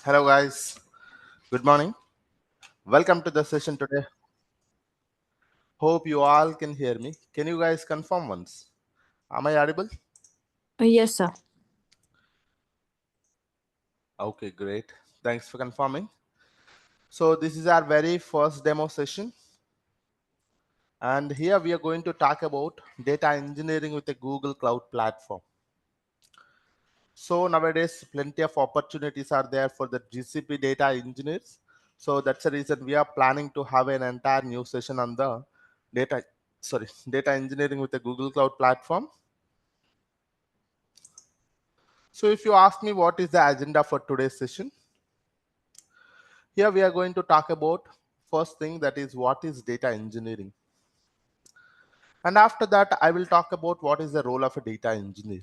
Hello guys, good morning. Welcome to the session today. Hope you all can hear me. Can you guys confirm once? Am I audible? Yes, sir. Okay, great. Thanks for confirming. So this is our very first demo session, and here we are going to talk about data engineering with a Google Cloud platform. So nowadays plenty of opportunities are there for the GCP data engineers. So that's the reason we are planning to have an entire new session on the data data engineering with the Google Cloud platform. So if you ask me what is the agenda for today's session, here we are going to talk about first thing, that is what is data engineering. And after that, I will talk about what is the role of a data engineer.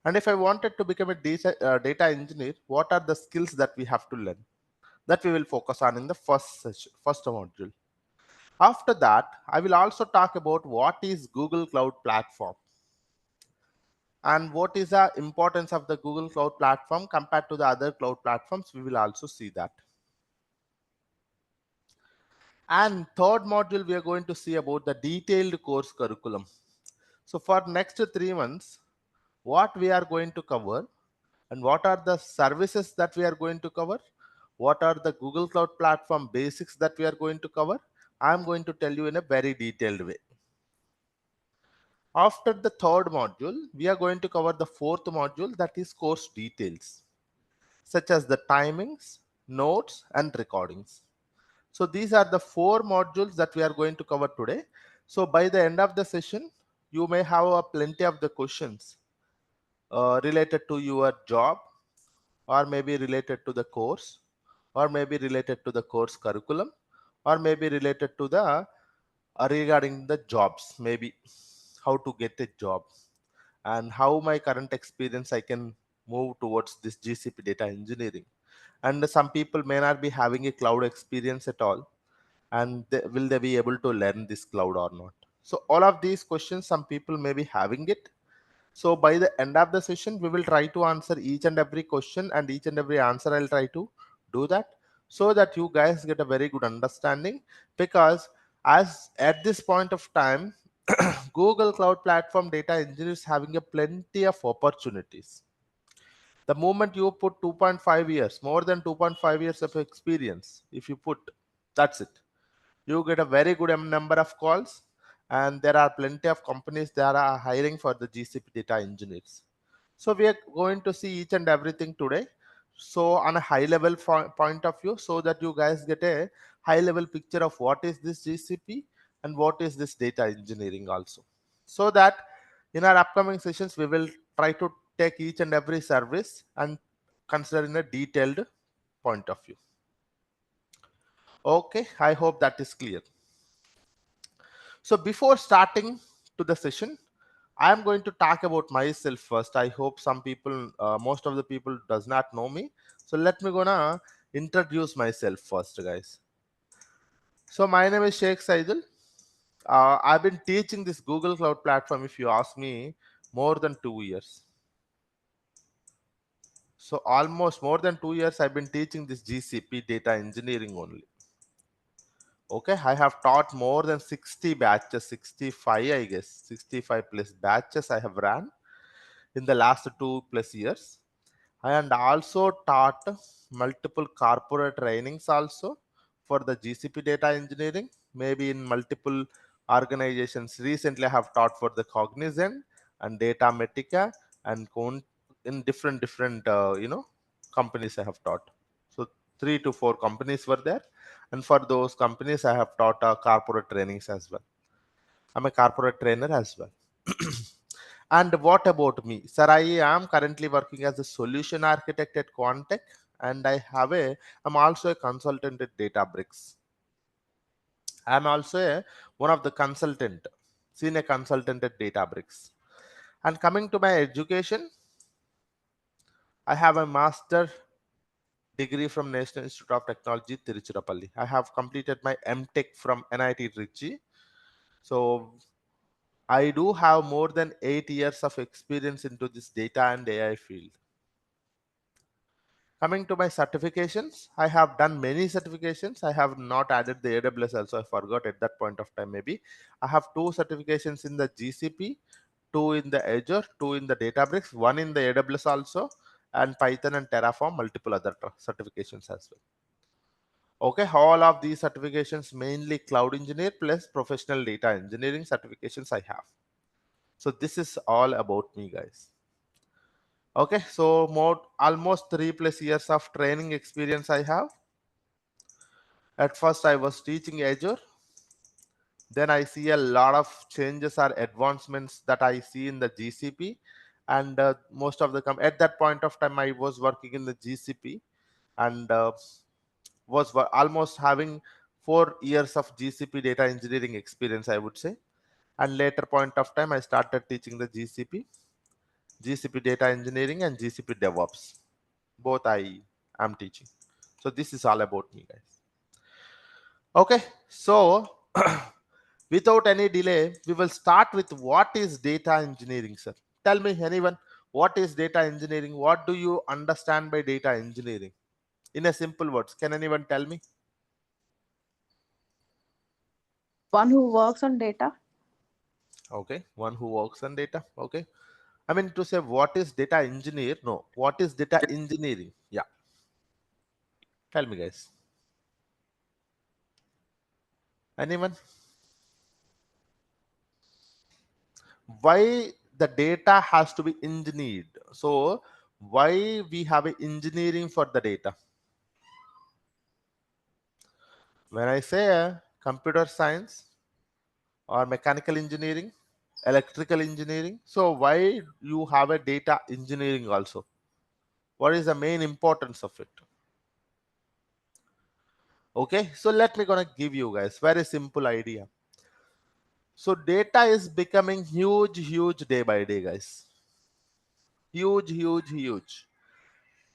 And if I wanted to become a data engineer, what are the skills that we have to learn? That we will focus on in the first session, first module. After that, I will also talk about what is Google Cloud Platform and what is the importance of the Google Cloud Platform compared to the other cloud platforms. We will also see that. And third module, we are going to see about the detailed course curriculum. So for next 3 months, what we are going to cover and what are the services that we are going to cover, what are the Google Cloud Platform basics that we are going to cover, I'm going to tell you in a very detailed way. After the third module, we are going to cover the fourth module, that is course details, such as the timings, notes, and recordings. So these are the four modules that we are going to cover today. So by the end of the session, you may have plenty of the questions related to your job, or maybe related to the course, or maybe related to the course curriculum, or maybe related to the regarding the jobs, maybe how to get a job and how my current experience I can move towards this GCP data engineering. And some people may not be having a cloud experience at all, and will they be able to learn this cloud or not? So all of these questions, some people may be having it. So by the end of the session, we will try to answer each and every question, and each and every answer I'll try to do that, so that you guys get a very good understanding. Because as at this point of time, Google Cloud Platform data engineers having a plenty of opportunities. The moment you put 2.5 years, more than 2.5 years of experience, if you put, that's it, you get a very good number of calls, and there are plenty of companies that are hiring for the GCP data engineers. So we are going to see each and everything today, so on a high level point of view, so that you guys get a high level picture of what is this GCP and what is this data engineering also, so that in our upcoming sessions we will try to take each and every service and consider in a detailed point of view. Okay, I hope that is clear. So before starting to the session, I am going to talk about myself first. I hope some people, most of the people does not know me. So let me gonna introduce myself first, guys. So my name is Shaik Saidhul. I've been teaching this Google Cloud Platform, if you ask me, more than 2 years. So almost more than 2 years, I've been teaching this GCP data engineering only. Okay, I have taught more than 60 batches, 65, I guess, 65 plus batches I have ran in the last 2+ years. And also taught multiple corporate trainings also for the GCP data engineering, maybe in multiple organizations. Recently, I have taught for the Cognizant and Datamatica and in different companies I have taught. So 3 to 4 companies were there, and for those companies I have taught corporate trainings as well. I'm a corporate trainer as well. And what about me, sir? I am currently working as a solution architect at Quantech, and I'm also a consultant at Databricks. I'm also one of the senior consultant at Databricks. And coming to my education, I have a master degree from National Institute of Technology, Tiruchirappalli. I have completed my MTech from NIT Trichy. So I do have more than 8 years of experience into this data and AI field. Coming to my certifications, I have done many certifications. I have not added the AWS also. I forgot at that point of time maybe. I have 2 certifications in the GCP, 2 in the Azure, 2 in the Databricks, 1 in the AWS also, and Python and Terraform, multiple other certifications as well. Okay, all of these certifications mainly cloud engineer plus professional data engineering certifications I have. So this is all about me, guys. Okay, so more almost 3+ years of training experience I have. At first I was teaching Azure, then I see a lot of changes or advancements that I see in the GCP, and most of the at that point of time I was working in the GCP, and almost having 4 years of GCP data engineering experience, I would say. And later point of time I started teaching the GCP data engineering and GCP DevOps. Both I am teaching. So this is all about me, guys. Okay, so without any delay, we will start with what is data engineering, sir. Tell me, anyone, what is data engineering? What do you understand by data engineering? In a simple words, can anyone tell me? One who works on data. Okay, one who works on data. Okay, I mean to say what is data engineer? No, what is data engineering? Yeah, tell me, guys. Anyone? Why the data has to be engineered? So why we have a engineering for the data? When I say computer science or mechanical engineering, electrical engineering, so why you have a data engineering also? What is the main importance of it? Okay, so let me gonna give you guys very simple idea. So data is becoming huge day by day, guys. Huge.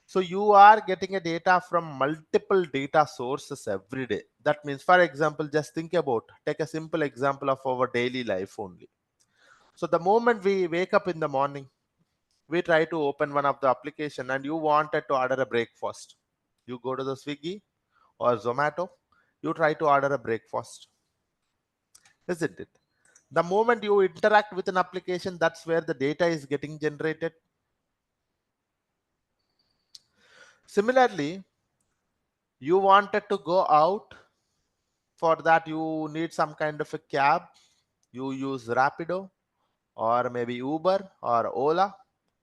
So you are getting a data from multiple data sources every day. That means, for example, just think about, take a simple example of our daily life only. So the moment we wake up in the morning, we try to open one of the application and you wanted to order a breakfast. You go to the Swiggy or Zomato, you try to order a breakfast, isn't it? The moment you interact with an application, that's where the data is getting generated. Similarly, you wanted to go out. For that, you need some kind of a cab. You use Rapido or maybe Uber or Ola.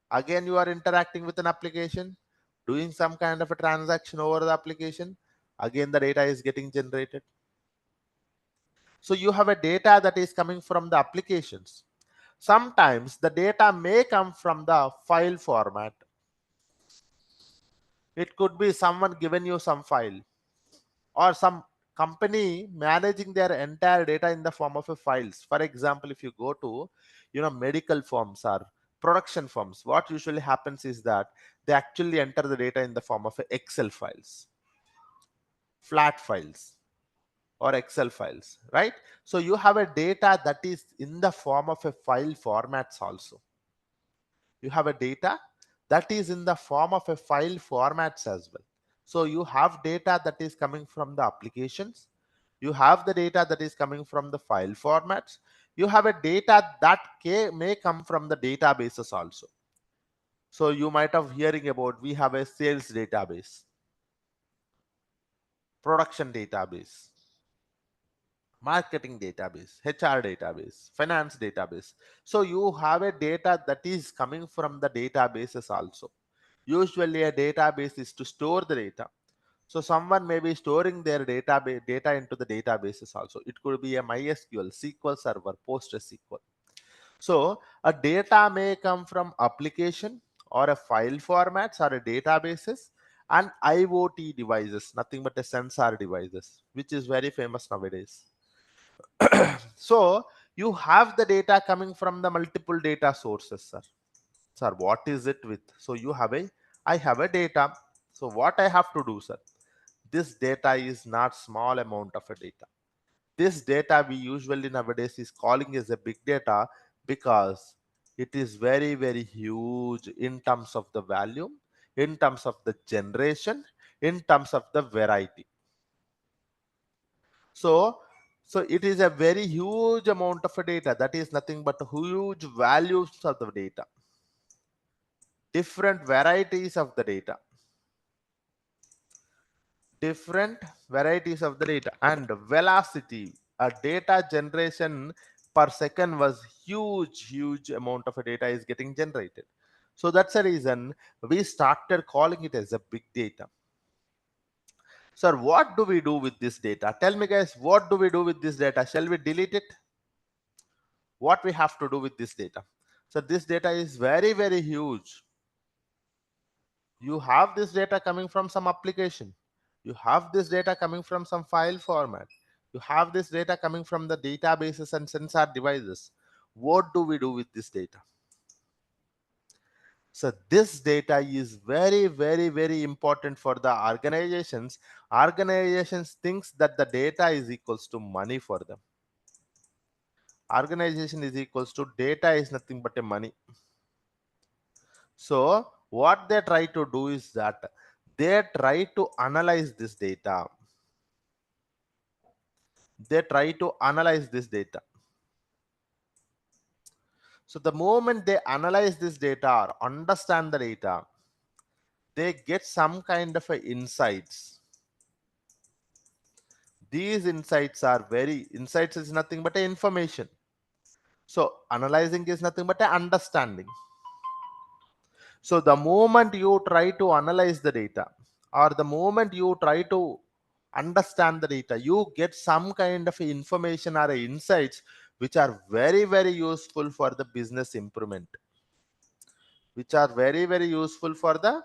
Again, you are interacting with an application, doing some kind of a transaction over the application. Again, the data is getting generated. So you have a data that is coming from the applications. Sometimes the data may come from the file format. It could be someone given you some file, or some company managing their entire data in the form of a files. For example, if you go to medical firms or production firms, what usually happens is that they actually enter the data in the form of a Excel files, flat files, or Excel files, right? So you have a data that is in the form of a file formats also. You have a data that is in the form of a file formats as well. So you have data that is coming from the applications, you have the data that is coming from the file formats, you have a data that may come from the databases also. So you might have hearing about, we have a sales database, production database, marketing database, HR database, finance database. So you have a data that is coming from the databases also. Usually a database is to store the data. So someone may be storing their data into the databases also. It could be a MySQL, SQL Server, PostgreSQL. So a data may come from application or a file formats or a databases and IoT devices, nothing but a sensor devices, which is very famous nowadays. So you have the data coming from the multiple data sources, sir. Sir, what is it with? So I have a data. So what I have to do, sir? This data is not small amount of a data. This data we usually nowadays is calling as a big data because it is very huge in terms of the volume. in terms of the generation, in terms of the variety. So, so it is a very huge amount of data. That is nothing but huge values of the data, different varieties of the data, different varieties of the data, and velocity. A data generation per second was huge amount of data is getting generated. So that's the reason we started calling it as a big data. Sir, what do we do with this data? Tell me guys, what do we do with this data? Shall we delete it? What we have to do with this data? So this data is very huge. You have this data coming from some application, you have this data coming from some file format, you have this data coming from the databases and sensor devices. What do we do with this data? So this data is very important for the organizations. Organizations thinks that the data is equals to money for them. Organization is equals to data is nothing but a money. So what they try to do is that they try to analyze this data. They try to analyze this data. So the moment they analyze this data or understand the data, they get some kind of a insights. These insights are very, insights is nothing but a information. So analyzing is nothing but a understanding. So the moment you try to analyze the data, or the moment you try to understand the data, you get some kind of information or insights which are very useful for the business improvement, which are very useful for the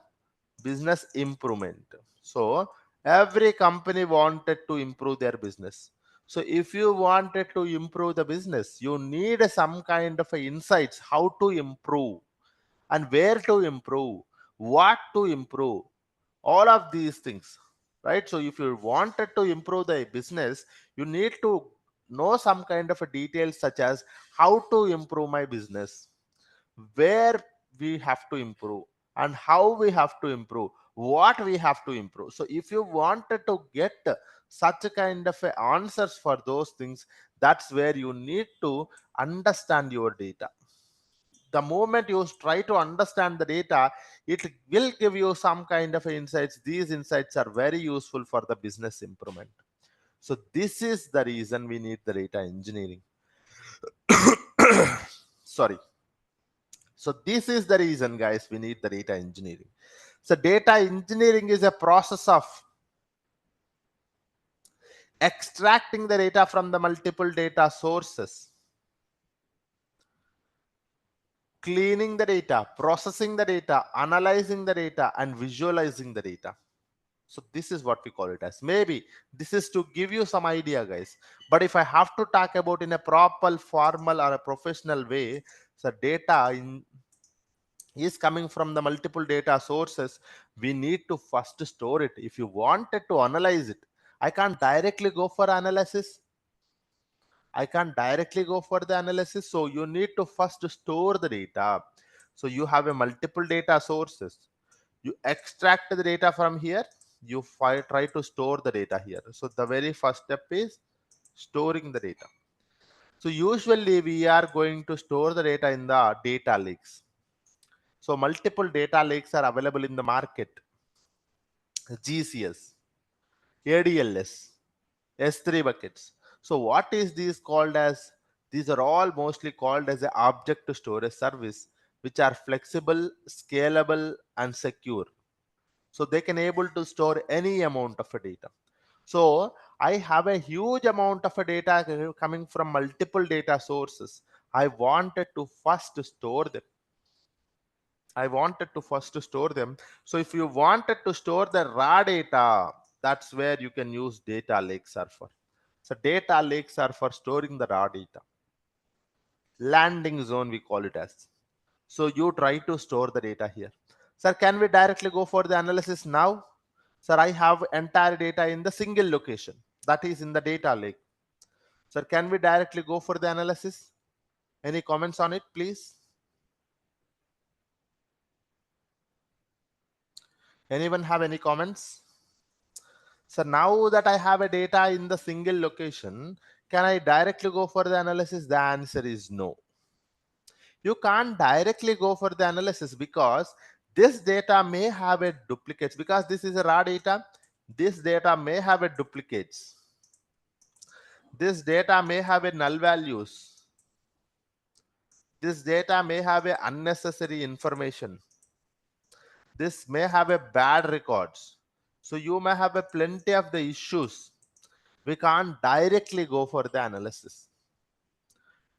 business improvement. So every company wanted to improve their business. So if you wanted to improve the business, you need some kind of insights how to improve, and where to improve, what to improve, all of these things, right? So if you wanted to improve the business, you need to know some kind of a details such as how to improve my business, where we have to improve, and how we have to improve, what we have to improve. So if you wanted to get such a kind of a answers for those things, that's where you need to understand your data. The moment you try to understand the data, it will give you some kind of insights. These insights are very useful for the business improvement. So this is the reason we need the data engineering. Sorry. So this is the reason, guys, we need the data engineering. So data engineering is a process of extracting the data from the multiple data sources, cleaning the data, processing the data, analyzing the data, and visualizing the data. So this is what we call it as. Maybe this is to give you some idea, guys. But if I have to talk about in a proper, formal, or a professional way, so data is coming from the multiple data sources. We need to first store it. If you wanted to analyze it, I can't directly go for analysis. I can't directly go for the analysis. So you need to first store the data. So you have a multiple data sources. You extract the data from here. You try to store the data here. So the very first step is storing the data. So usually we are going to store the data in the data lakes. So multiple data lakes are available in the market. GCS, ADLS, S3 buckets. So what is these called as? These are all mostly called as a object storage service, which are flexible, scalable, and secure. So they can able to store any amount of data. So I have a huge amount of data coming from multiple data sources. I wanted to first store them. I wanted to first store them. So if you wanted to store the raw data, that's where you can use data lakes are for. So data lakes are for storing the raw data. Landing zone, we call it as. So you try to store the data here. Sir, can we directly go for the analysis now? Sir, I have entire data in the single location. That is in the data lake. Sir, can we directly go for the analysis? Any comments on it, please? Anyone have any comments? So now that I have a data in the single location, can I directly go for the analysis? The answer is no. You can't directly go for the analysis because this data may have a duplicates, because this is a raw data. This data may have a duplicates. This data may have a null values. This data may have a unnecessary information. This may have a bad records. So you may have a plenty of the issues. We can't directly go for the analysis.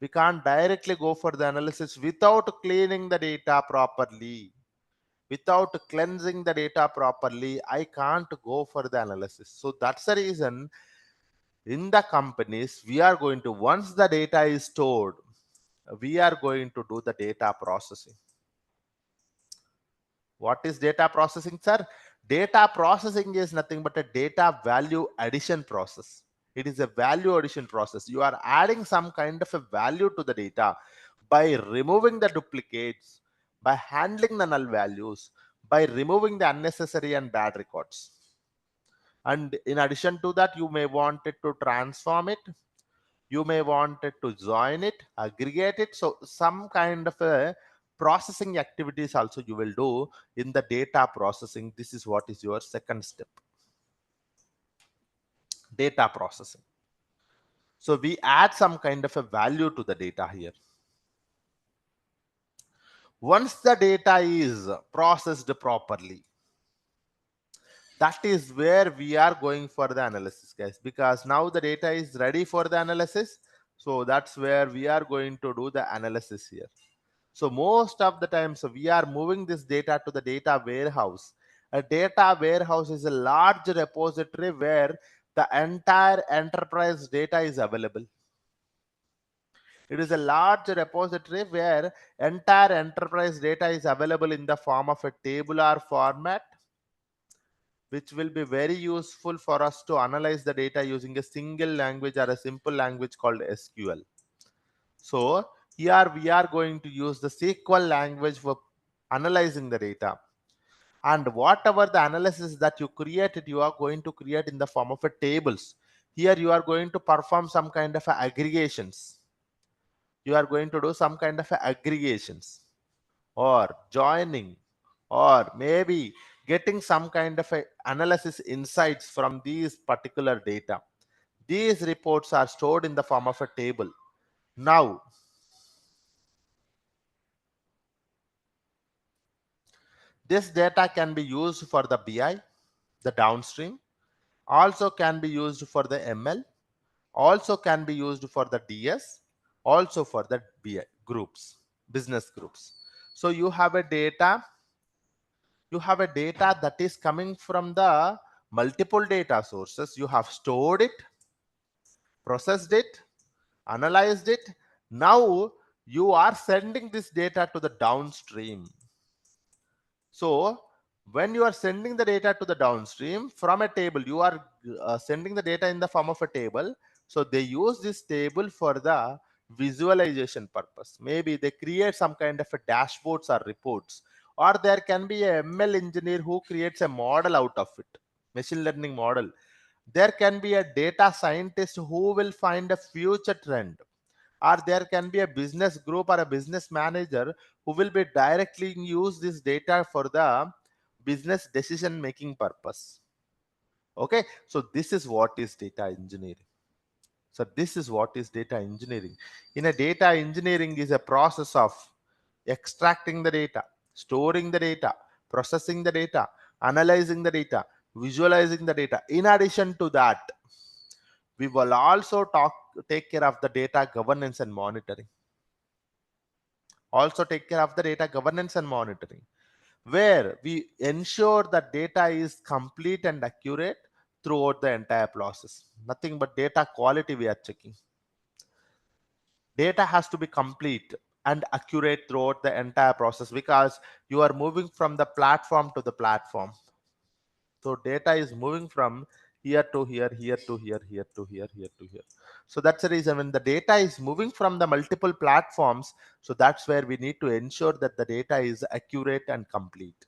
We can't directly go for the analysis without cleaning the data properly. Without cleansing the data properly, I can't go for the analysis. So that's the reason in the companies, we are going to, once the data is stored, we are going to do the data processing. What is data processing, sir? Data processing is nothing but a data value addition process. It is a value addition process. You are adding some kind of a value to the data by removing the duplicates, by handling the null values, by removing the unnecessary and bad records. And in addition to that, you may want it to transform it. You may want it to join it, aggregate it. So some kind of a processing activities also you will do in the data processing. This is what is your second step, data processing. So we add some kind of a value to the data here. Once the data is processed properly, that is where we are going for the analysis, guys, because now the data is ready for the analysis. So that's where we are going to do the analysis here. So most of the time, so we are moving this data to the data warehouse. A data warehouse is a large repository where the entire enterprise data is available. It is a large repository where entire enterprise data is available in the form of a tabular format, which will be very useful for us to analyze the data using a single language or a simple language called SQL. So here we are going to use the SQL language for analyzing the data. And whatever the analysis that you created, you are going to create in the form of a tables. Here you are going to perform some kind of aggregations. You are going to do some kind of aggregations or joining, or maybe getting some kind of a analysis insights from these particular data. These reports are stored in the form of a table. Now, this data can be used for the BI, the downstream, also can be used for the ML, also can be used for the DS, also for the BI groups, business groups. So you have a data that is coming from the multiple data sources. You have stored it, processed it, analyzed it. Now you are sending this data to the downstream. So when you are sending the data to the downstream from a table, you are sending the data in the form of a table. So they use this table for the visualization purpose. Maybe they create some kind of a dashboards or reports, or there can be a ML engineer who creates a model out of it, machine learning model. There can be a data scientist who will find a future trend, or there can be a business group or a business manager who will be directly use this data for the business decision making purpose. Okay, so this is what is data engineering. So this is what is data engineering. In a data engineering is a process of extracting the data, storing the data, processing the data, analyzing the data, visualizing the data. In addition to that, we will also take care of the data governance and monitoring. Also take care of the data governance and monitoring, where we ensure that data is complete and accurate throughout the entire process. Nothing but data quality we are checking. Data has to be complete and accurate throughout the entire process, because you are moving from the platform to the platform. So data is moving from here to here, here to here, here to here, here to here. So that's the reason when the data is moving from the multiple platforms, so that's where we need to ensure that the data is accurate and complete.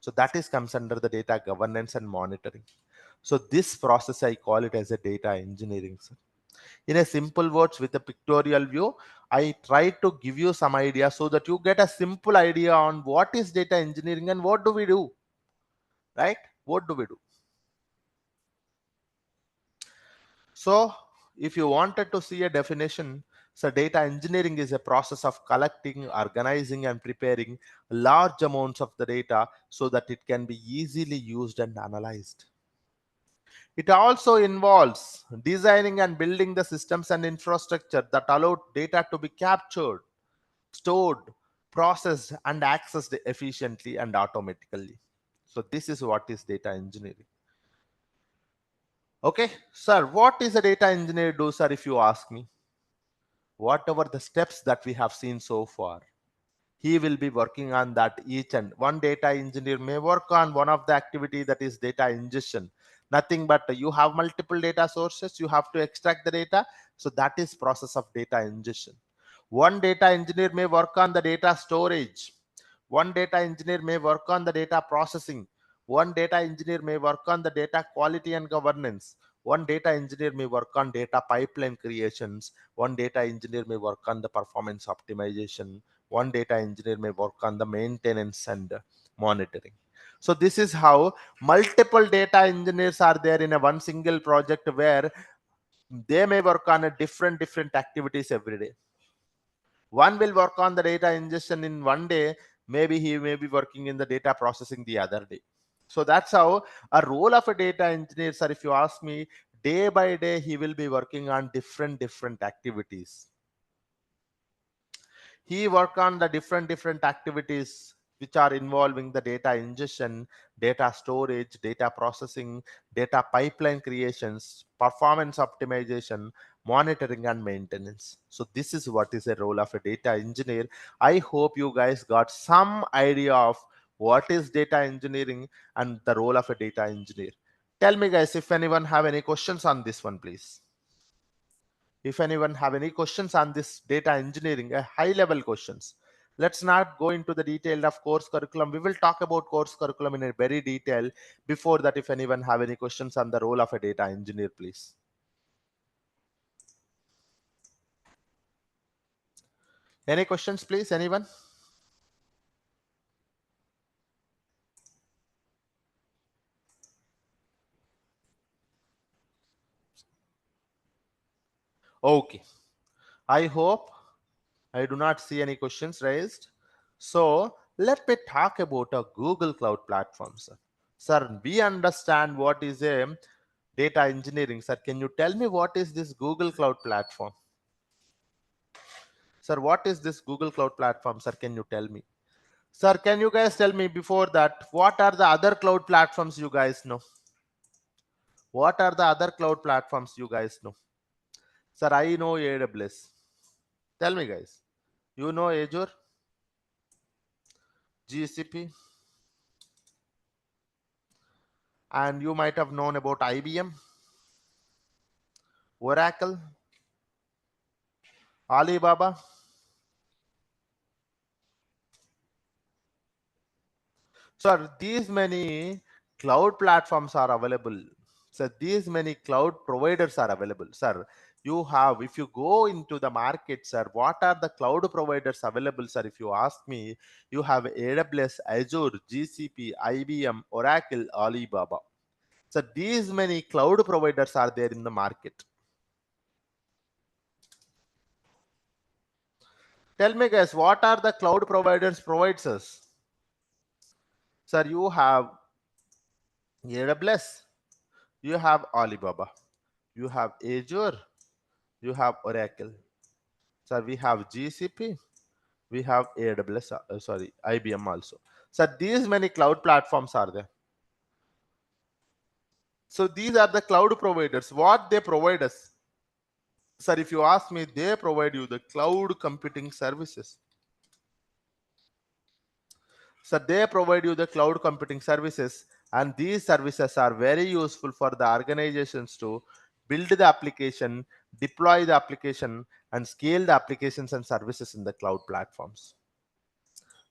So that is comes under the data governance and monitoring. So this process I call it as a data engineering, sir. In a simple words with a pictorial view, I try to give you some idea so that you get a simple idea on what is data engineering and what do we do, right? What do we do? So if you wanted to see a definition, so data engineering is a process of collecting, organizing and preparing large amounts of the data so that it can be easily used and analyzed. It also involves designing and building the systems and infrastructure that allow data to be captured, stored, processed and accessed efficiently and automatically. So this is what is data engineering. Okay, sir, what is a data engineer do, sir, if you ask me? Whatever the steps that we have seen so far, he will be working on that each, and one data engineer may work on one of the activity, that is data ingestion. Nothing but you have multiple data sources, you have to extract the data. So that is process of data ingestion. One data engineer may work on the data storage. One data engineer may work on the data processing. One data engineer may work on the data quality and governance. One data engineer may work on data pipeline creations. One data engineer may work on the performance optimization. One data engineer may work on the maintenance and monitoring. So this is how multiple data engineers are there in a one single project, where they may work on a different activities every day. One will work on the data ingestion in one day, maybe he may be working in the data processing the other day. So that's how a role of a data engineer, sir, if you ask me, day by day he will be working on different activities. He work on the different activities which are involving the data ingestion, data storage, data processing, data pipeline creations, performance optimization, monitoring and maintenance. So this is what is the role of a data engineer. I hope you guys got some idea of what is data engineering and the role of a data engineer. Tell me guys if anyone have any questions on this one, please. If anyone have any questions on this data engineering, high level questions. Let's not go into the detail of course curriculum. We will talk about course curriculum in a very detail. Before that, if anyone have any questions on the role of a data engineer, please. Any questions, please? Anyone? Okay. I hope I do not see any questions raised. So let me talk about a Google Cloud platform, sir. Sir, we understand what is a data engineering. Sir, can you tell me what is this Google Cloud platform? Sir, what is this Google Cloud platform? Sir, can you tell me? Sir, can you guys tell me before that, what are the other cloud platforms you guys know? What are the other cloud platforms you guys know? Sir, I know AWS. Tell me guys. You know Azure, GCP, and you might have known about IBM, Oracle, Alibaba. Sir, these many cloud platforms are available. Sir, these many cloud providers are available. Sir, you have, if you go into the market, sir, what are the cloud providers available, sir? If you ask me, you have AWS, Azure, GCP, IBM, Oracle, Alibaba. So these many cloud providers are there in the market. Tell me guys, what are the cloud providers provides us? Sir, you have AWS, you have Alibaba, you have Azure, you have Oracle. So we have GCP, we have AWS, sorry, IBM also. So these many cloud platforms are there. So these are the cloud providers. What they provide us? Sir, if you ask me, they provide you the cloud computing services. So they provide you the cloud computing services, and these services are very useful for the organizations to build the application, deploy the application, and scale the applications and services in the cloud platforms.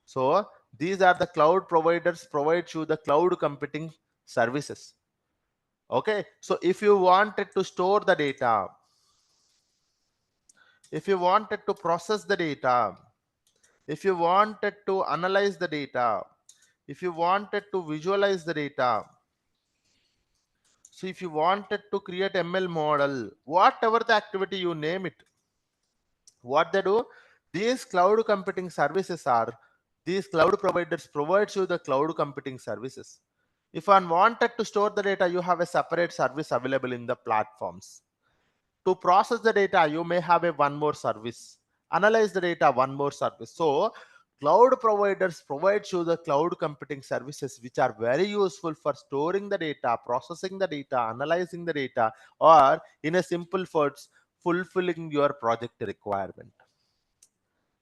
So These are the cloud providers provide you the cloud computing services. Okay, so if you wanted to store the data, if you wanted to process the data, if you wanted to analyze the data, if you wanted to visualize the data, so if you wanted to create ML model, whatever the activity you name it, what they do, these cloud computing services are, these cloud providers provides you the cloud computing services. If one wanted to store the data, you have a separate service available in the platforms. To process the data, you may have a one more service. Analyze the data, one more service. So cloud providers provide you the cloud computing services which are very useful for storing the data, processing the data, analyzing the data, or in a simple words, fulfilling your project requirement.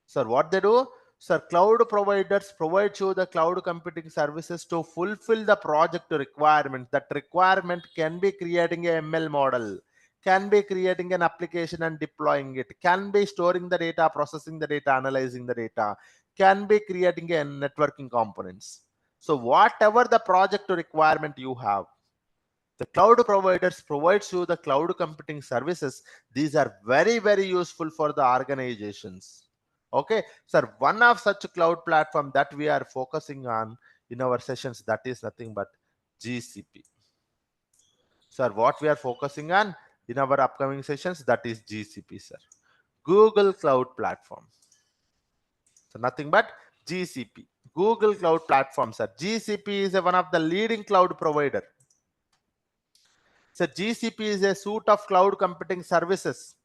Sir, what they do? Sir, cloud providers provide you the cloud computing services to fulfill the project requirement. That requirement can be creating a ML model, can be creating an application and deploying it, can be storing the data, processing the data, analyzing the data, can be creating a networking components. So whatever the project requirement you have, the cloud providers provides you the cloud computing services. These are very, very useful for the organizations. Okay, sir, one of such cloud platform that we are focusing on in our sessions, that is nothing but GCP. Sir, what we are focusing on in our upcoming sessions, that is GCP, sir. Google Cloud Platform. So nothing but GCP. Google Cloud Platform, sir. GCP is one of the leading cloud provider. So GCP is a suite of cloud computing services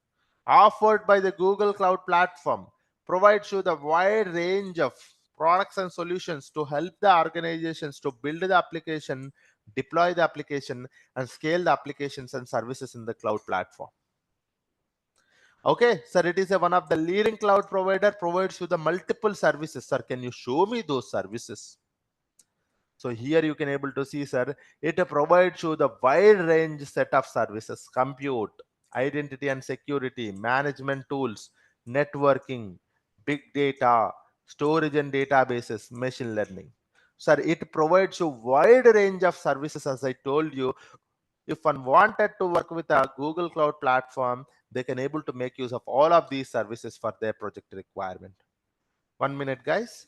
offered by the Google Cloud Platform, provides you the wide range of products and solutions to help the organizations to build the application, deploy the application, and scale the applications and services in the cloud platform. Okay, sir, it is one of the leading cloud provider, provides you the multiple services. Sir, can you show me those services? So here you can able to see, sir, it provides you the wide range set of services: compute, identity and security, management tools, networking, big data, storage and databases, machine learning. Sir, it provides you wide range of services. As I told you, if one wanted to work with a Google Cloud Platform, they can able to make use of all of these services for their project requirement. 1 minute, guys.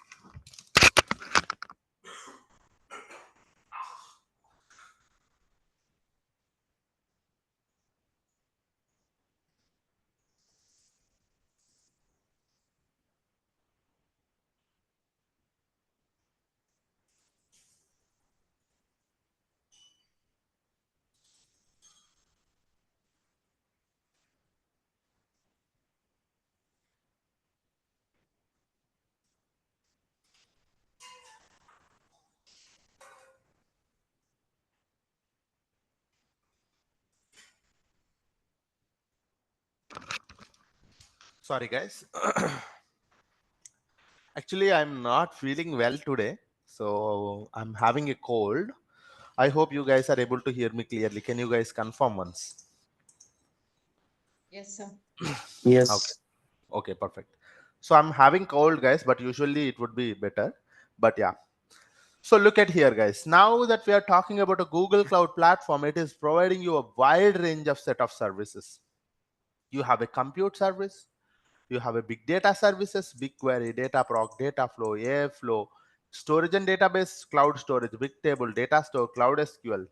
Sorry, guys. Actually, I'm not feeling well today, so I'm having a cold. I hope you guys are able to hear me clearly. Can you guys confirm once? Yes, sir. Okay, Yes. okay, perfect. So I'm having cold, guys, but usually it would be better. But yeah. So look at here, guys. Now that we are talking about a Google Cloud Platform, it is providing you a wide range of set of services. You have a compute service, you have a big data services, BigQuery, Dataproc, Dataflow, Airflow, storage and database, cloud storage, Bigtable, data store, Cloud SQL,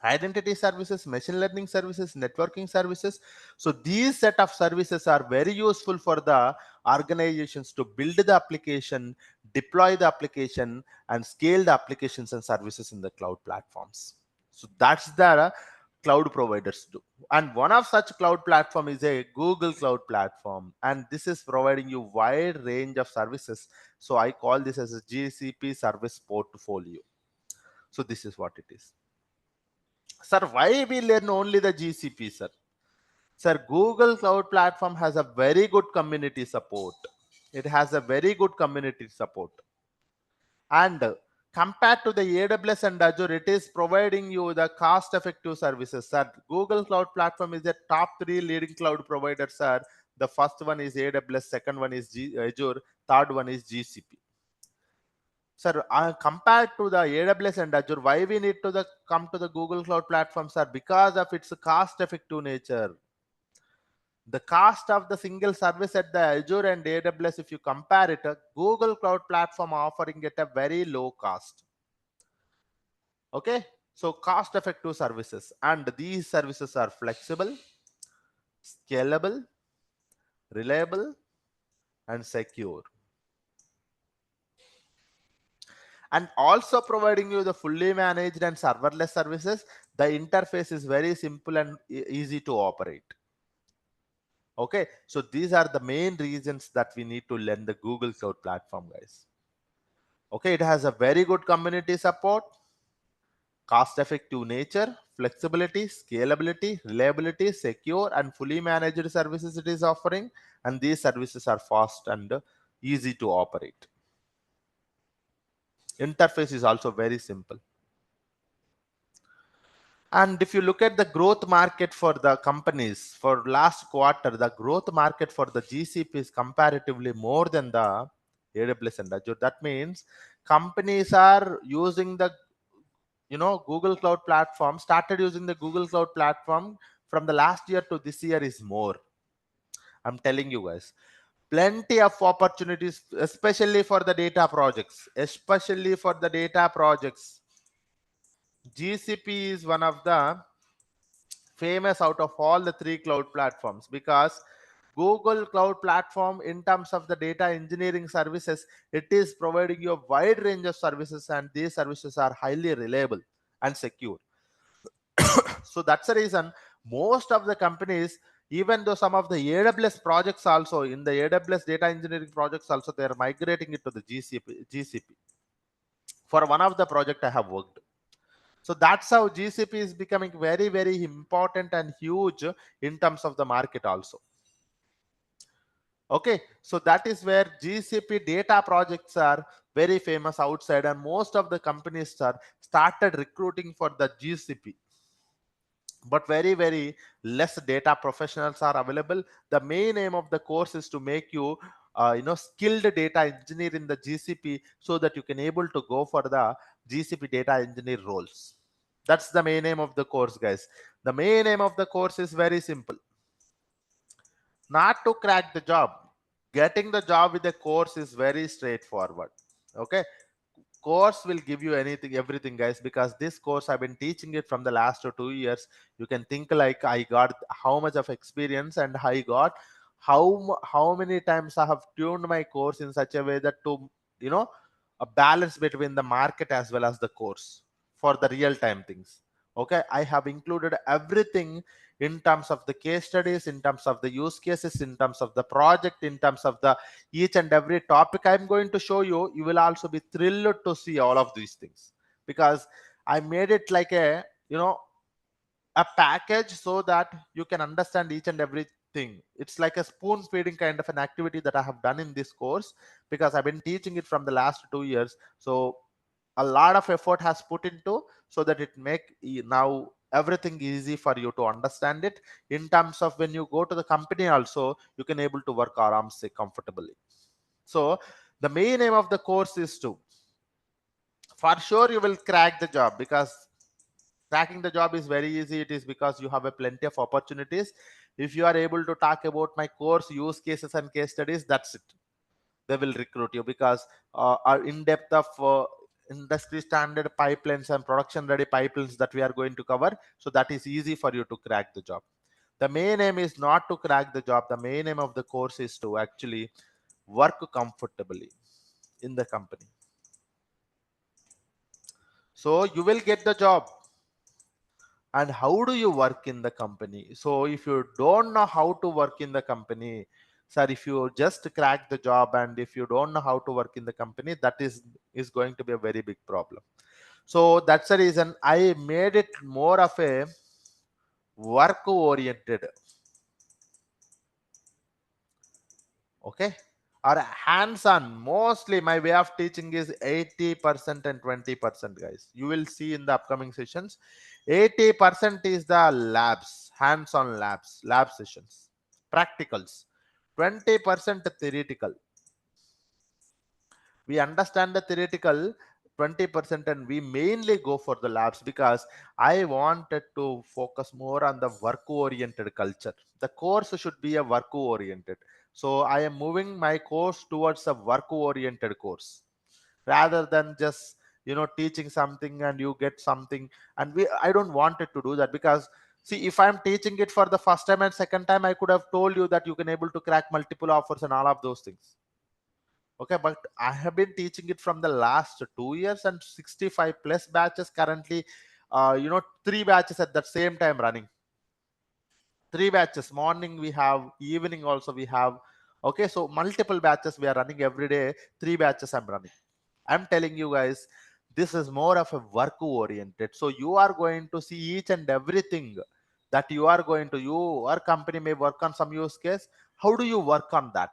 identity services, machine learning services, networking services. So these set of services are very useful for the organizations to build the application, deploy the application, and scale the applications and services in the cloud platforms. So that's the cloud providers do. And one of such cloud platform is a Google Cloud Platform, and this is providing you wide range of services. So I call this as a GCP service portfolio. So this is what it is. Sir, why we learn only the GCP, sir? Sir, Google Cloud Platform has a very good community support. It has a very good community support. And compared to the AWS and Azure, it is providing you the cost-effective services. Sir, Google Cloud Platform is the top three leading cloud providers, sir. The first one is AWS, second one is Azure, third one is GCP. Sir, compared to the AWS and Azure, why we need to come to the Google Cloud Platform, sir? Because of its cost-effective nature. The cost of the single service at the Azure and AWS, if you compare it, Google Cloud Platform offering at a very low cost. Okay, so cost-effective services, and these services are flexible, scalable, reliable, and secure, and also providing you the fully managed and serverless services. The interface is very simple and easy to operate. Okay, so these are the main reasons that we need to learn the Google Cloud Platform, guys. Okay, it has a very good community support, cost effective nature, flexibility, scalability, reliability, secure and fully managed services it is offering, and these services are fast and easy to operate. Interface is also very simple. And if you look at the growth market for the companies for last quarter, the growth market for the GCP is comparatively more than the AWS and Azure. That means companies are using the Google Cloud Platform, started using the Google Cloud Platform from the last year to this year is more. I'm telling you guys, plenty of opportunities, especially for the data projects, GCP is one of the famous out of all the three cloud platforms, because Google Cloud Platform, in terms of the data engineering services, it is providing you a wide range of services, and these services are highly reliable and secure. So that's the reason most of the companies, even though some of the AWS projects also, in the AWS data engineering projects also, they are migrating it to the GCP. For one of the project I have worked. So that's how GCP is becoming very, very important and huge in terms of the market also. Okay, so that is where GCP data projects are very famous outside, and most of the companies are started recruiting for the GCP. But very, very less data professionals are available. The main aim of the course is to make you skilled data engineer in the GCP, so that you can able to go for the GCP data engineer roles. That's the main aim of the course, guys. The main aim of the course is very simple: not to crack the job. Getting the job with the course is very straightforward. Okay, course will give you everything, guys, because this course I've been teaching it from the last 2 years. You can think like I got how much of experience, and I got how many times I have tuned my course in such a way that to you know a balance between the market as well as the course for the real time things. Okay, I have included everything in terms of the case studies, in terms of the use cases, in terms of the project, in terms of the each and every topic I'm going to show you. You will also be thrilled to see all of these things, because I made it like a package, so that you can understand each and everything. It's like a spoon feeding kind of an activity that I have done in this course, because I've been teaching it from the last 2 years. So a lot of effort has put into, so that it make now everything easy for you to understand it. In terms of when you go to the company also, you can able to work arms comfortably. So the main aim of the course is to, for sure you will crack the job, because cracking the job is very easy. It is because you have a plenty of opportunities. If you are able to talk about my course use cases and case studies, that's it. They will recruit you, because our in-depth of industry standard pipelines and production ready pipelines that we are going to cover, so that is easy for you to crack the job. The main aim is not to crack the job. The main aim of the course is to actually work comfortably in the company. So you will get the job. And how do you work in the company? So if you don't know how to work in the company, sir, if you just crack the job and if you don't know how to work in the company, that is going to be a very big problem. So that's the reason I made it more of a work oriented, okay, or hands-on. Mostly my way of teaching is 80% and 20%, guys. You will see in the upcoming sessions, 80% is the labs, hands-on lab sessions, practicals, 20% theoretical. We understand the theoretical 20% and we mainly go for the labs because I wanted to focus more on the work oriented culture. The course should be a work oriented. So I am moving my course towards a work oriented course rather than just teaching something and you get something. And I don't want it to do that because see, if I'm teaching it for the first time and second time, I could have told you that you can able to crack multiple offers and all of those things. Okay, but I have been teaching it from the last 2 years and 65 plus batches currently. 3 batches at the same time running. 3 batches, morning we have, evening also we have. Okay, so multiple batches we are running every day. 3 batches I'm running. I'm telling you guys, this is more of a work oriented. So you are going to see each and everything that you are going to, your company may work on some use case. How do you work on that?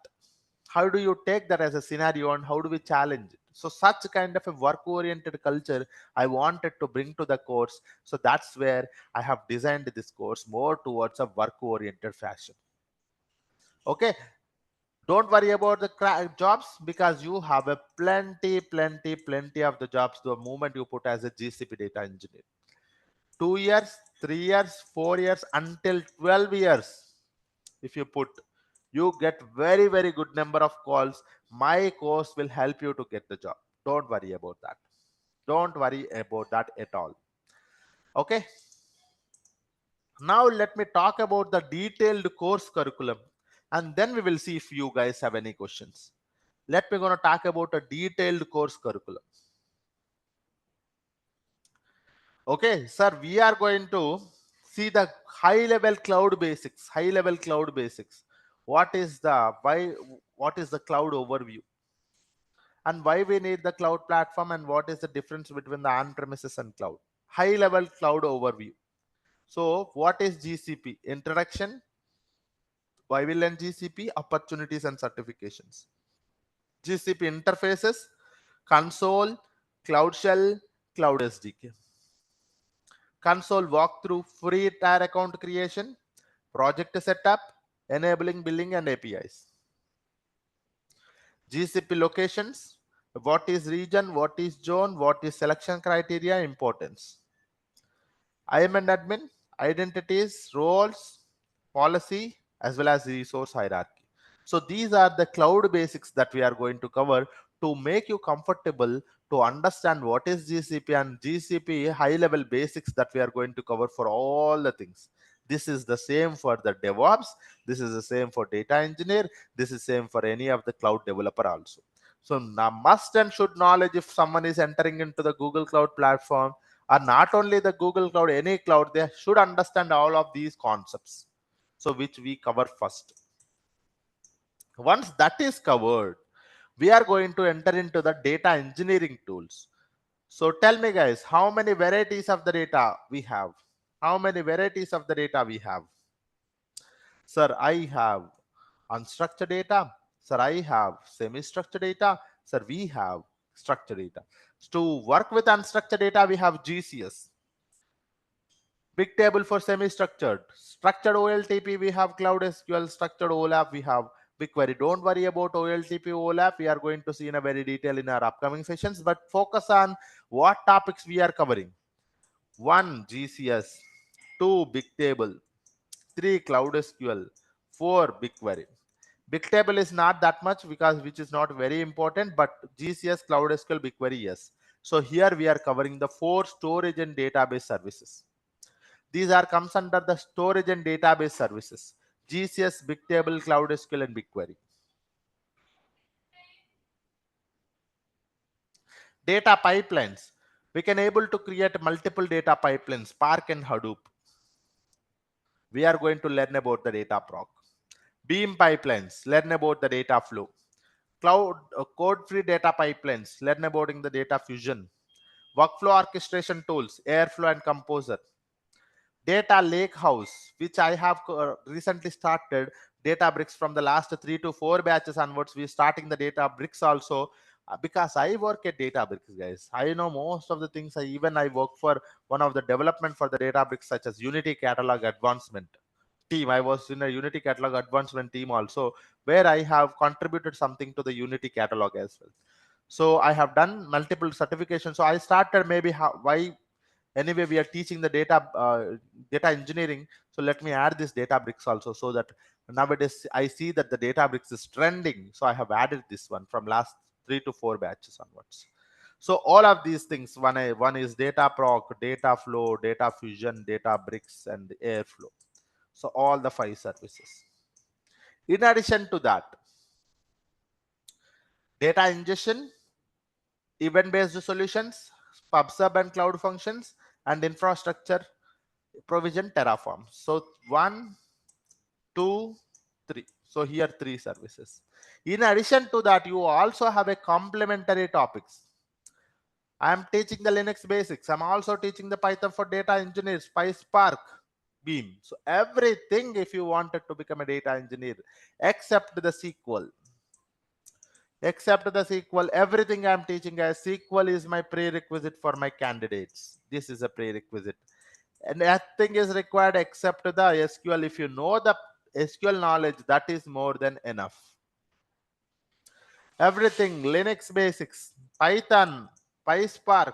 How do you take that as a scenario and how do we challenge it? So such kind of a work oriented culture I wanted to bring to the course. So that's where I have designed this course more towards a work oriented fashion. Okay, don't worry about the jobs because you have a plenty of the jobs the moment you put as a GCP data engineer. 2 years, 3 years, 4 years, until 12 years. If you put, you get very good number of calls. My course will help you to get the job. Don't worry about that. Don't worry about that at all. Okay. Now let me talk about the detailed course curriculum and then we will see if you guys have any questions. Let me gonna talk about a detailed course curriculum. Okay, sir, we are going to see the high level cloud basics. High level cloud basics. What is the cloud overview? And why we need the cloud platform and what is the difference between the on-premises and cloud. High level cloud overview. So what is GCP? Introduction, why we learn GCP, opportunities and certifications. GCP interfaces, console, cloud shell, cloud SDK. Console walkthrough, free tier account creation, project setup, enabling billing and APIs. GCP locations, what is region, what is zone, what is selection criteria, importance. IAM and admin, identities, roles, policy, as well as resource hierarchy. So these are the cloud basics that we are going to cover to make you comfortable to understand what is GCP and GCP high level basics that we are going to cover for all the things. This is the same for the DevOps. This is the same for data engineer. This is same for any of the cloud developer also. So now must and should knowledge if someone is entering into the Google Cloud platform or not only the Google Cloud, any cloud, they should understand all of these concepts. So which we cover first. Once that is covered, we are going to enter into the data engineering tools. So tell me guys, how many varieties of the data we have? How many varieties of the data we have? Sir, I have unstructured data. Sir, I have semi-structured data. Sir, we have structured data. To work with unstructured data, we have GCS. Big table for semi-structured. Structured OLTP, we have Cloud SQL. Structured OLAP, we have BigQuery. Don't worry about OLTP, OLAP. We are going to see in a very detail in our upcoming sessions, but focus on what topics we are covering. 1. GCS. 2. Big table. 3. Cloud SQL. 4. BigQuery. Big table is not that much because which is not very important, but GCS, Cloud SQL, BigQuery, yes. So here we are covering the 4 storage and database services. These are comes under the storage and database services. GCS, Bigtable, Cloud SQL, and BigQuery. Data pipelines. We can able to create multiple data pipelines, Spark and Hadoop. We are going to learn about the data proc. Beam pipelines, learn about the data flow. Cloud code-free data pipelines, learn about the data fusion. Workflow orchestration tools, Airflow and Composer. Data lakehouse, which I have recently started. Databricks from the last 3 to 4 batches onwards, we starting the Databricks also because I work at Databricks, guys. I know most of the things. I work for one of the development for the Databricks, such as Unity Catalog Advancement team. I was in a Unity Catalog Advancement team also, where I have contributed something to the Unity Catalog as well. So I have done multiple certifications. So I started maybe why anyway we are teaching the data engineering. So let me add this Databricks also, so that nowadays I see that the Databricks is trending. So I have added this one from last 3 to 4 batches onwards. So all of these things, one is data proc, data flow, data fusion, Databricks, and Airflow. So all the 5 services. In addition to that, data ingestion, event-based solutions, PubSub and cloud functions, and infrastructure provision Terraform. So 1, 2, 3. So here 3 services. In addition to that, you also have a complementary topics. I am teaching the Linux basics. I'm also teaching the Python for data engineers, PySpark, Beam. So everything, if you wanted to become a data engineer, except the SQL, everything I'm teaching as SQL is my prerequisite for my candidates. This is a prerequisite. And nothing is required except the SQL. If you know the SQL knowledge, that is more than enough. Everything, Linux basics, Python, PySpark,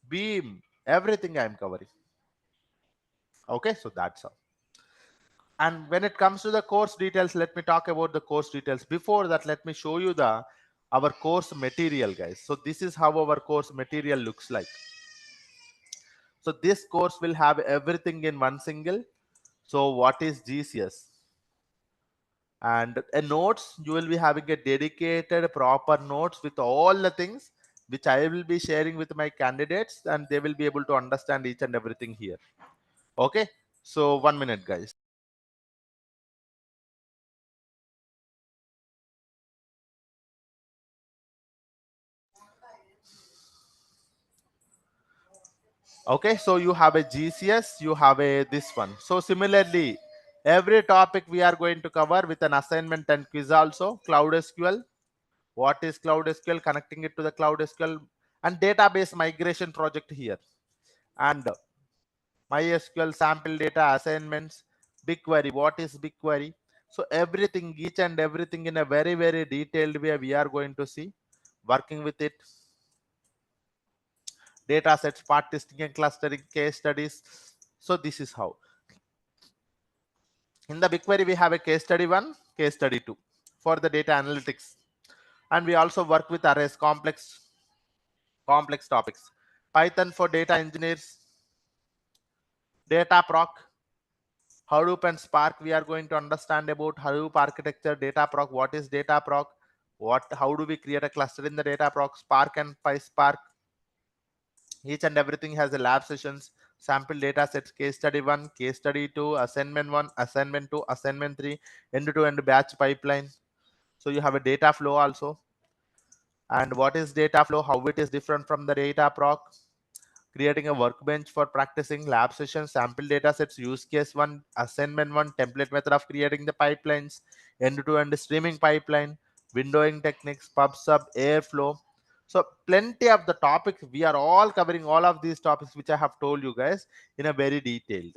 Beam, everything I'm covering. Okay, so that's all. And when it comes to the course details, let me talk about the course details. Before that, let me show you our course material, guys. So this is how our course material looks like. So this course will have everything in one single. So what is GCS? And a notes, you will be having a dedicated proper notes with all the things which I will be sharing with my candidates, and they will be able to understand each and everything here. Okay, so 1 minute, guys. Okay, so you have a GCS, you have a this one. So similarly, every topic we are going to cover with an assignment and quiz also. Cloud SQL, what is Cloud SQL, connecting it to the Cloud SQL, and database migration project here, and MySQL sample data assignments, BigQuery, what is BigQuery. So everything, each and everything in a very, very detailed way we are going to see, working with it. Data sets, part testing and clustering, case studies. So this is how. In the BigQuery, we have a case study 1, case study 2 for the data analytics. And we also work with arrays, complex topics. Python for data engineers, data proc, Hadoop and Spark. We are going to understand about Hadoop architecture, data proc, what is data proc, how do we create a cluster in the data proc, Spark and PySpark. Each and everything has a lab sessions, sample data sets, case study 1, case study 2, assignment 1, assignment 2, assignment 3, end-to-end batch pipeline. So you have a data flow also. And what is data flow, how it is different from the data proc, creating a workbench for practicing, lab sessions, sample data sets, use case 1, assignment 1, template method of creating the pipelines, end-to-end streaming pipeline, windowing techniques, PubSub, Airflow. So plenty of the topics, we are all covering all of these topics which I have told you guys in a very detailed.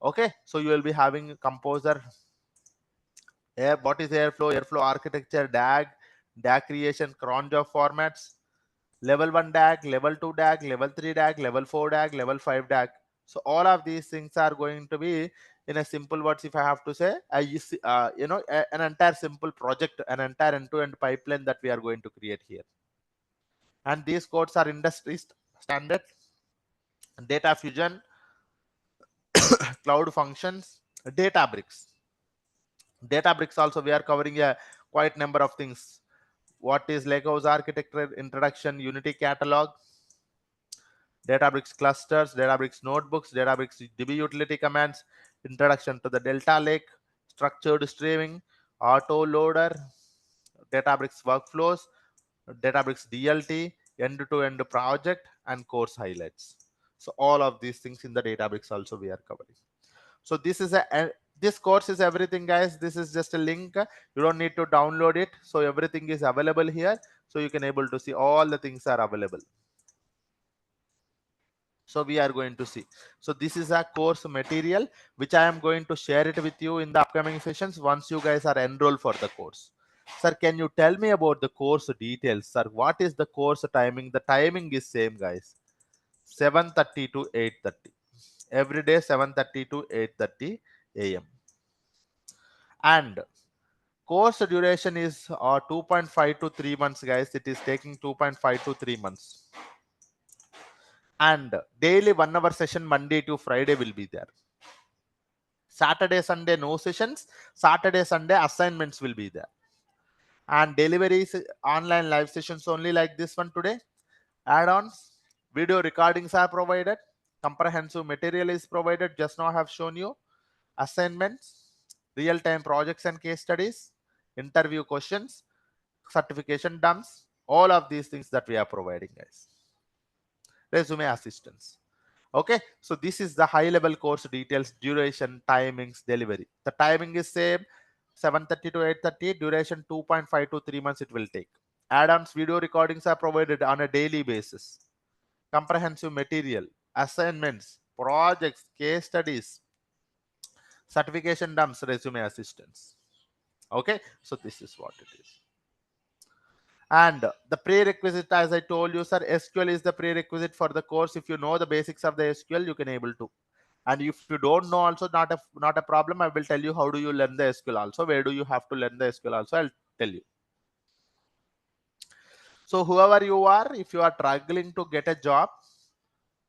Okay, so you will be having composer, what is airflow architecture, DAG creation, cron job formats, level 1 DAG, level 2 DAG, level 3 DAG, level 4 DAG, level 5 DAG. So all of these things are going to be in a simple words. If I have to say, an entire simple project, an entire end-to-end pipeline that we are going to create here. And these codes are industry standard, data fusion, cloud functions, Databricks. Databricks also we are covering a quite number of things. What is Legos architecture, introduction, Unity catalog, Databricks clusters, Databricks notebooks, Databricks DB utility commands, introduction to the Delta Lake, structured streaming, auto loader, Databricks workflows, Databricks DLT, end-to-end project, and course highlights. So all of these things in the Databricks also we are covering. So this course is everything, guys. This is just a link. You don't need to download it. So everything is available here. So you can able to see all the things are available. So we are going to see. So this is a course material which I am going to share it with you in the upcoming sessions once you guys are enrolled for the course. Sir, can you tell me about the course details? Sir, what is the course timing? The timing is same, guys. 7:30 to 8:30. Every day 7:30 to 8:30 a.m. And course duration is 2.5 to 3 months, guys. It is taking 2.5 to 3 months. And daily 1 hour session Monday to Friday will be there. Saturday, Sunday, no sessions. Saturday, Sunday, assignments will be there. And deliveries, online live sessions only like this one today. Add-ons, video recordings are provided. Comprehensive material is provided. Just now I have shown you. Assignments, real-time projects and case studies, interview questions, certification dumps, all of these things that we are providing, guys. Resume assistance. Okay, so this is the high level course details, duration, timings, delivery. The timing is same, 7:30 to 8:30, duration 2.5 to 3 months it will take. Add-ons, video recordings are provided on a daily basis. Comprehensive material, assignments, projects, case studies, certification dumps, resume assistance. Okay, so this is what it is. And the prerequisite, as I told you, sir, SQL is the prerequisite for the course. If you know the basics of the SQL, you can able to. And if you don't know, also not a problem. I will tell you how do you learn the SQL also. Where do you have to learn the SQL also? I'll tell you. So whoever you are, if you are struggling to get a job,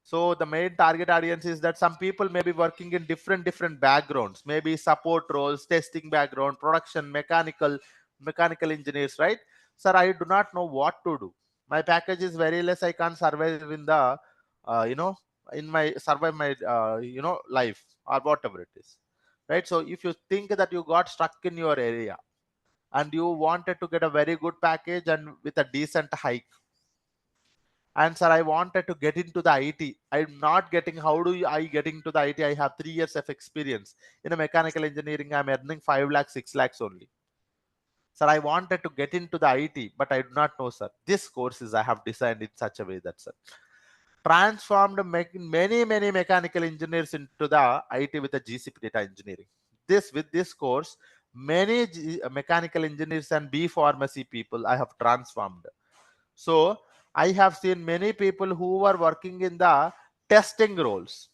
so the main target audience is that some people may be working in different backgrounds, maybe support roles, testing background, production, mechanical engineers, right? Sir, I do not know what to do. My package is very less. I can't survive in the, you know, in my survive my, life or whatever it is, right? So if you think that you got stuck in your area and you wanted to get a very good package and with a decent hike, and sir, I wanted to get into the IT. I'm not getting. How do I get into the IT? I have 3 years of experience in a mechanical engineering. I'm earning 5 lakhs, 6 lakhs only. Sir, I wanted to get into the IT, but I do not know, sir. This courses I have designed in such a way that, sir, transformed many mechanical engineers into the IT with the GCP data engineering. With this course, many mechanical engineers and B pharmacy people I have transformed. So I have seen many people who were working in the testing roles.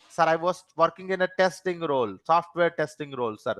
Sir, I was working in a testing role, software testing role, sir.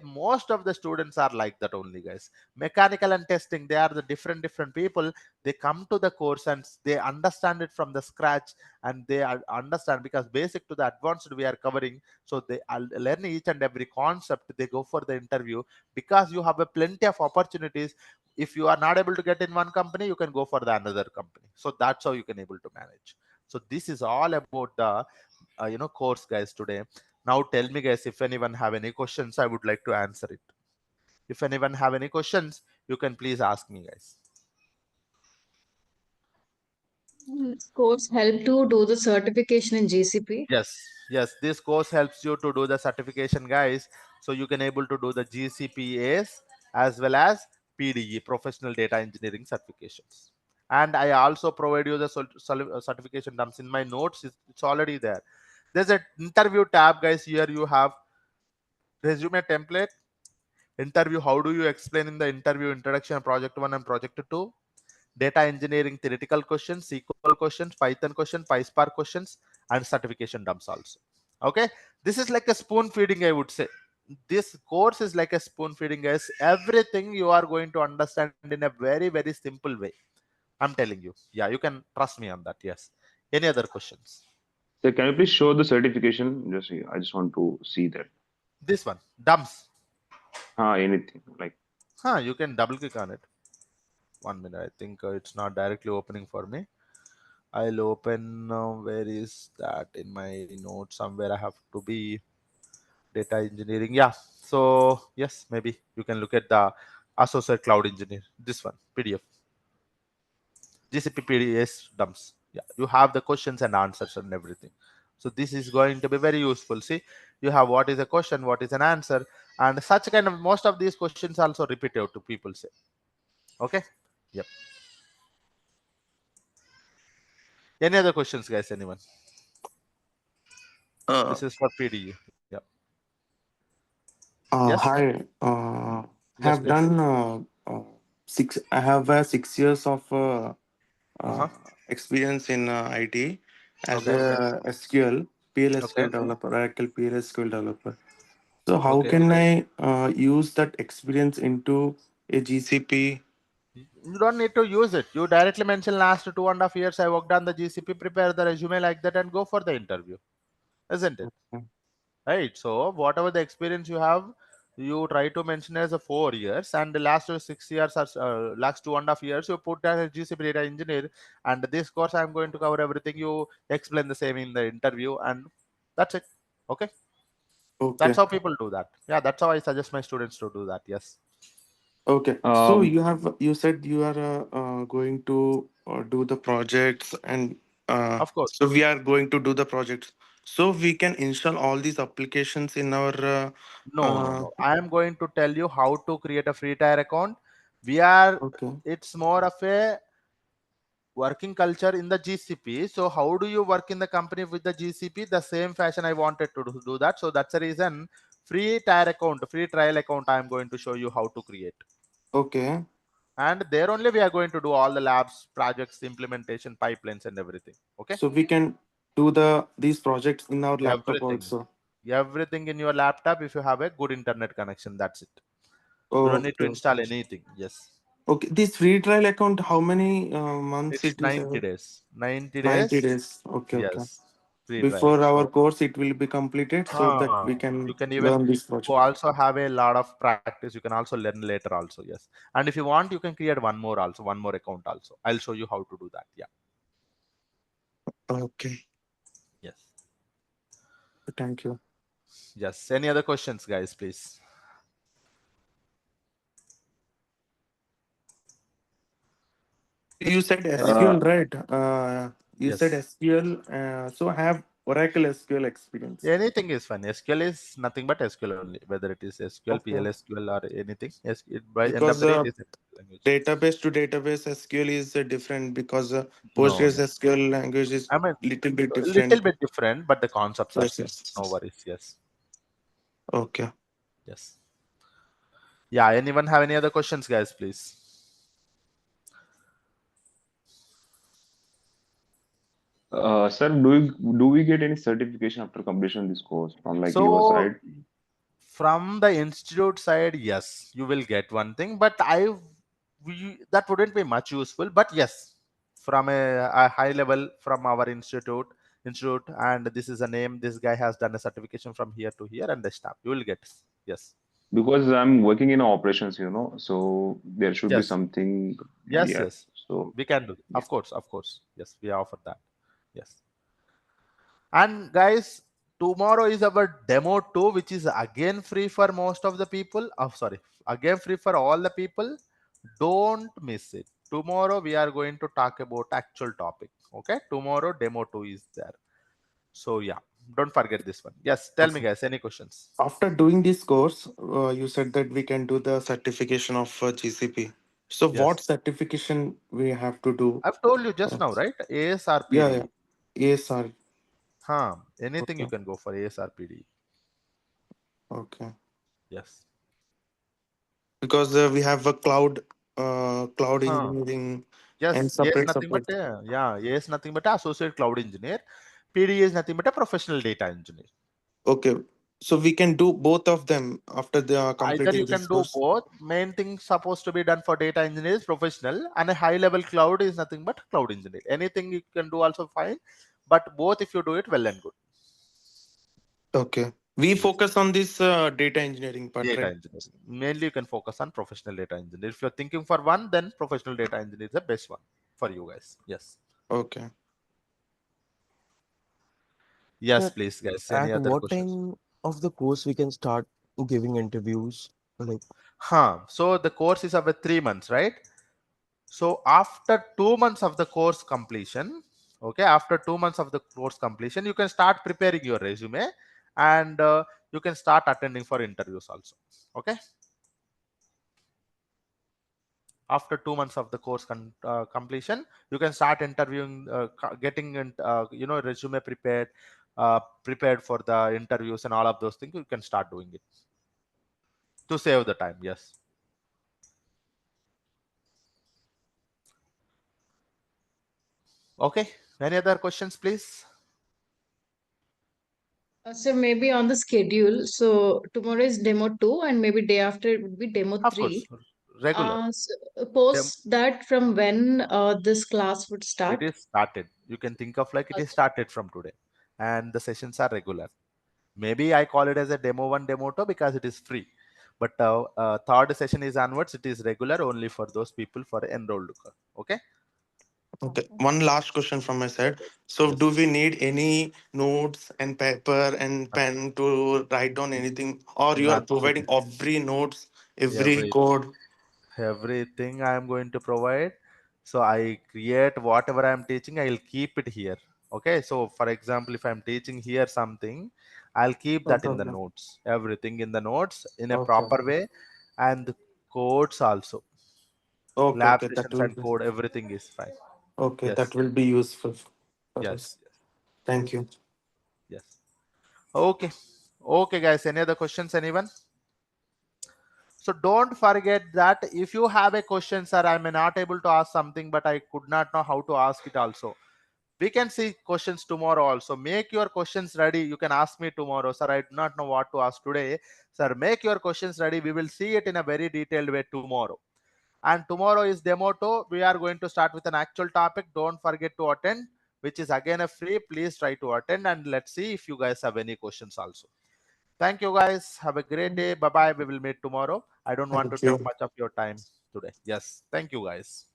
Most of the students are like that only, guys. Mechanical and testing, they are the different people. They come to the course and they understand it from the scratch, and they understand, because basic to the advanced we are covering. So they learn each and every concept. They go for the interview, because you have a plenty of opportunities. If you are not able to get in one company, you can go for the another company. So that's how you can able to manage. So this is all about the course, guys, today. Now tell me, guys, if anyone have any questions, I would like to answer it. If anyone have any questions, you can please ask me, guys. Course help to do the certification in GCP. Yes, this course helps you to do the certification, guys. So you can able to do the GCPAs as well as PDE, professional data engineering certifications. And I also provide you the certification dumps in my notes. It's already there. There's an interview tab, guys. Here you have resume template, interview. How do you explain in the interview? Introduction, project 1 and project 2. Data engineering theoretical questions, SQL questions, Python questions, PySpark questions, and certification dumps also. Okay, this is like a spoon feeding, I would say. This course is like a spoon feeding, guys. Everything you are going to understand in a very simple way. I'm telling you. Yeah, you can trust me on that. Yes. Any other questions? So can you please show the certification? I just want to see that. This one, dumps. Anything like. You can double click on it. 1 minute. I think it's not directly opening for me. I'll open, where is that in my notes? Somewhere I have to be data engineering. Yeah. So yes, maybe you can look at the associate cloud engineer. This one, PDF, GCP PDS dumps. Yeah, you have the questions and answers and everything. So this is going to be very useful. See, you have what is a question, what is an answer, and such kind of most of these questions also repetitive to people say. Okay. Yep. Any other questions, guys? Anyone? Uh, This is for PDE. Yeah. Yes. Hi. Yes, have please. done six. I have 6 years of uh, Uh-huh. experience in IT as Okay. a SQL, PLSQL Okay. developer, Oracle PLSQL developer. So how Okay. can I use that experience into a GCP? You don't need to use it. You directly mention last 2.5 years I worked on the GCP, prepare the resume like that and go for the interview. Isn't it? Right. So whatever the experience you have, you try to mention as a 4 years, and the last 6 years or last 2.5 years you put as a GCP data engineer, and this course I'm going to cover everything. You explain the same in the interview, and that's it. Okay. That's Okay. how people do that. Yeah, that's how I suggest my students to do that. Yes. Okay. So Um, you said you are going to do the projects, and Of course. so we are going to do the projects. So we can install all these applications in our No, no, uh, no. I am going to tell you how to create a free tier account. We are, okay. it's more of a working culture in the GCP. So how do you work in the company with the GCP? The same fashion I wanted to do that. So that's the reason free tier account, free trial account, I am going to show you how to create. Okay. And there only we are going to do all the labs, projects, implementation, pipelines and everything. Okay. So we can do these projects in our laptop Everything. also. Everything in your laptop if you have a good internet connection. That's it. You don't need Okay. to Okay. install anything. Yes. Okay. This free trial account, how many months It's it is? 90 days. 90 90 days. days. Okay. Okay. Yes. Free trial. Before our So course, it will be completed so that we you can can even learn this go project. also have a lot of practice. You can also learn later also. Yes. And if you want, you can create one more also, one more account also. I'll show you how to do that. Yeah. Okay. Yes. Thank you. Yes. Any other questions, guys, please? You said Any? uh, SQL, right? You said Yes. SQL. So I have Oracle SQL experience. Anything is fine. SQL is nothing but SQL only. Whether it is SQL, Okay. PLSQL, or anything. Yes. By end of Because the day, it is a language. database to database SQL is different because No, Postgres no. SQL language is I mean, little bit a little different. bit different, but the concepts are Yes, same. yes. No worries. Yes. Okay. Yes. Yeah. Anyone have any other questions, guys, please? Sir, do we get any certification after completion of this course from like your So side? from the institute side, yes, you will get one thing, but that wouldn't be much useful. But yes, from a high level from our institute, and this is a name. This guy has done a certification from here to here, and the stamp you will get. Yes, Because I'm working in operations, so there should be yes, something. yes, Yeah. yes. So We can do. yeah. Of course, of course. Yes, we offer that. Yes. And guys, tomorrow is our demo 2, which is again free for most of the people. Oh, sorry, again free for all the people. Don't miss it. Tomorrow we are going to talk about actual topic. Okay, tomorrow demo 2 is there. So yeah, don't forget this one. Yes, tell me Okay. guys, any questions? After doing this course, you said that we can do the certification of GCP. So what Yes, certification we have to do? I've told you just Uh, now, right? ASRPD. yeah, yeah. ASR. Huh? Anything you Okay. can go for ASRPD. Okay. Yes. Because we have a cloud Huh? engineering and Yes, yes, separate nothing but separate. yeah, yes, nothing but associate cloud engineer. PD is nothing but a professional data engineer. Okay. So we can do both of them after the Either completing you can this do course. both. Main thing supposed to be done for data engineer is professional, and a high level cloud is nothing but cloud engineer. Anything you can do also fine, but both if you do it well and good. Okay. We Yes. focus on this data engineering part, Data right? engineering. Mainly you can focus on professional data engineer. If you're thinking for one, then professional data engineer is the best one for you guys. Yes. Okay. Yes, Sir, please, guys. Any at other what questions? time of the course we can start giving interviews? Like, So the course is of a 3 months, right? So after 2 months of the course completion, okay, after 2 months of the course completion, you can start preparing your resume, and you can start attending for interviews also. Okay. After 2 months of the course completion, you can start interviewing, getting resume prepared for the interviews and all of those things. You can start doing it to save the time. Yes. Okay, any other questions, please? So maybe on the schedule. So tomorrow is demo 2 and maybe day after it would be demo Of 3. course, regular. So Dem- post that from when this class would it start. is started. You can think of like it is started from today, and the sessions are regular. Maybe I call it as a demo 1, demo 2 because it is free. But third session is onwards. It is regular only for those people for enrolled. Okay. Okay. One last question from my side. So, do Yes. we need any notes and paper and pen to write down anything, or you are Nothing. providing every notes, every Every code? everything I am going to provide. So I create whatever I am teaching, I'll keep it here. Okay, so for example, if I'm teaching here something, I'll keep that Okay. in the Okay. notes, everything in the notes in a Okay. proper way, and the codes also, Okay. lab Okay. That sessions will and be code, everything is fine. okay. Yes, That will be useful for us. yes, Thank you. yes. Okay, okay, guys. Any other questions, anyone? So don't forget that if you have a question, sir, I may not able to ask something, but I could not know how to ask it also. We can see questions tomorrow also. Make your questions ready. You can ask me tomorrow, sir. I do not know what to ask today. Sir, make your questions ready. We will see it in a very detailed way tomorrow. And tomorrow is demo 2. We are going to start with an actual topic. Don't forget to attend, which is again a free. Please try to attend and let's see if you guys have any questions also. Thank you guys. Have a great day. Bye bye. We will meet tomorrow. I don't want to Thank take you. much of your time today. Yes. Thank you guys.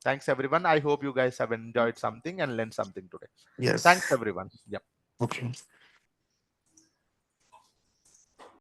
Thanks everyone. I hope you guys have enjoyed something and learned something today. Thanks Yes. everyone. Yep. Okay.